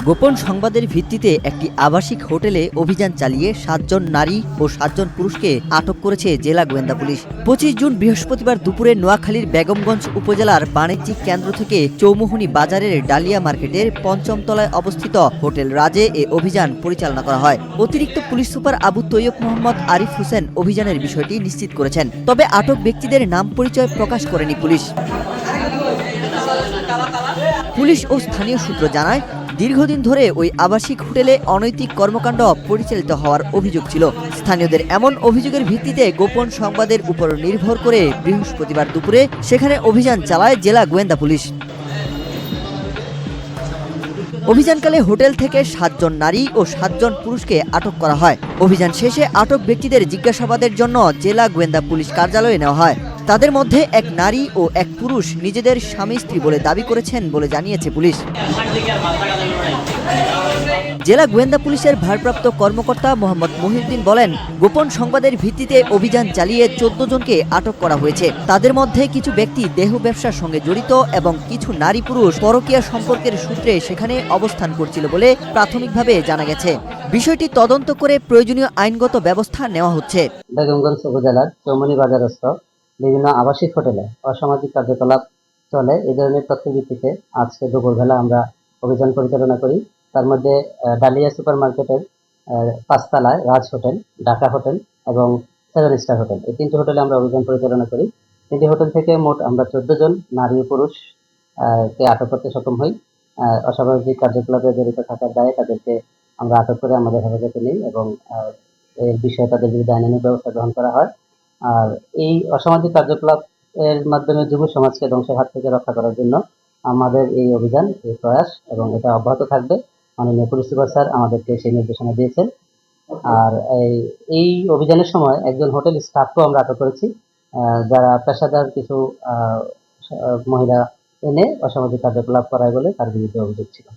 গোপন সংবাদের ভিত্তিতে একটি আবাসিক হোটেলে অভিযান চালিয়ে ৭ জন নারী ও ৭ জন পুরুষকে আটক করেছে জেলা গোয়েন্দা পুলিশ। ২৫ জুন বৃহস্পতিবার দুপুরে নোয়াখালীর বেগমগঞ্জ উপজেলার বাণিজ্যিক কেন্দ্র থেকে চৌমুহনী বাজারের ডালিয়া মার্কেটের ৫ম তলায় অবস্থিত হোটেল রাজে এ অভিযান পরিচালনা করা হয়। অতিরিক্ত পুলিশ সুপার আবু তৈয়ব মোহাম্মদ আরিফ হোসেন অভিযানের বিষয়টি নিশ্চিত করেছেন। তবে আটক ব্যক্তিদের নাম পরিচয় প্রকাশ করেনি পুলিশ। পুলিশ ও স্থানীয় সূত্র জানায়, দীর্ঘদিন ধরে ওই আবাসিক হোটেলে অনৈতিক কর্মকাণ্ড পরিচালিত হওয়ার অভিযোগ ছিল। স্থানীয়দের এমন অভিযোগের ভিত্তিতে গোপন সংবাদের উপর নির্ভর করে বৃহস্পতিবার দুপুরে সেখানে অভিযান চালায় জেলা গোয়েন্দা পুলিশ। অভিযানকালে হোটেল থেকে ৭ জন নারী ও ৭ জন পুরুষকে আটক করা হয়। অভিযান শেষে আটক ব্যক্তিদের জিজ্ঞাসাবাদের জন্য জেলা গোয়েন্দা পুলিশ কার্যালয়ে নেওয়া হয়। তাদের মধ্যে এক নারী ও এক পুরুষ নিজেদের স্বামী স্ত্রী বলে দাবি করেছেন বলে জানিয়েছে পুলিশ। জেলা গোয়েন্দা পুলিশের ভারপ্রাপ্ত কর্মকর্তা মোহাম্মদ মহিউদ্দিন বলেন, গোপন সংবাদের ভিত্তিতে অভিযান চালিয়ে ১৪ জনকে আটক করা হয়েছে। তাদের মধ্যে কিছু ব্যক্তি দেহ ব্যবসার সঙ্গে জড়িত এবং কিছু নারী পুরুষ পরকীয়া সম্পর্কের সূত্রে সেখানে অবস্থান করছিল বলে প্রাথমিকভাবে জানা গেছে। বিষয়টি তদন্ত করে প্রয়োজনীয় আইনগত ব্যবস্থা নেওয়া হচ্ছে। বেগমগঞ্জ উপজেলার চৌমুহনী বাজারস্থ বিভিন্ন আবাসিক হোটেলে অসামাজিক কার্যকলাপ চলে, এই ধরনের তথ্যের ভিত্তিতে আজকে দুপুরবেলা আমরা অভিযান পরিচালনা করি। তার মধ্যে ডালিয়া সুপার মার্কেটের ৫ তলায় রাজ হোটেল, ঢাকা হোটেল এবং 7 স্টার হোটেল, এই 3টি হোটেলে আমরা অভিযান পরিচালনা করি। 3টি হোটেল থেকে মোট আমরা ১৪ জন নারী ও পুরুষ কে আটক করতে সক্ষম হই। অসামাজিক কার্যকলাপে জড়িত থাকার দায়ে তাদেরকে আমরা আটক করে আমাদের হেফাজতে নিই এবং এর বিষয়ে তাদের বিরুদ্ধে আইনানুগ ব্যবস্থা গ্রহণ করা হয়। আর এই অসামাজিক কার্যকলাপ এর মাধ্যমে যুব সমাজকে ধ্বংসের হাত থেকে রক্ষা করার জন্য আমাদের এই অভিযান, এই প্রয়াস এবং এটা অব্যাহত থাকবে। মাননীয় পুলিশ সুপার স্যার আমাদেরকে সেই নির্দেশনা দিয়েছেন। আর এই অভিযানের সময় একজন হোটেল স্টাফকেও আমরা আটক করেছি, যারা পেশাদার কিছু মহিলা এনে অসামাজিক কার্যকলাপ করায় বলে তার বিরুদ্ধে অভিযোগ ছিল।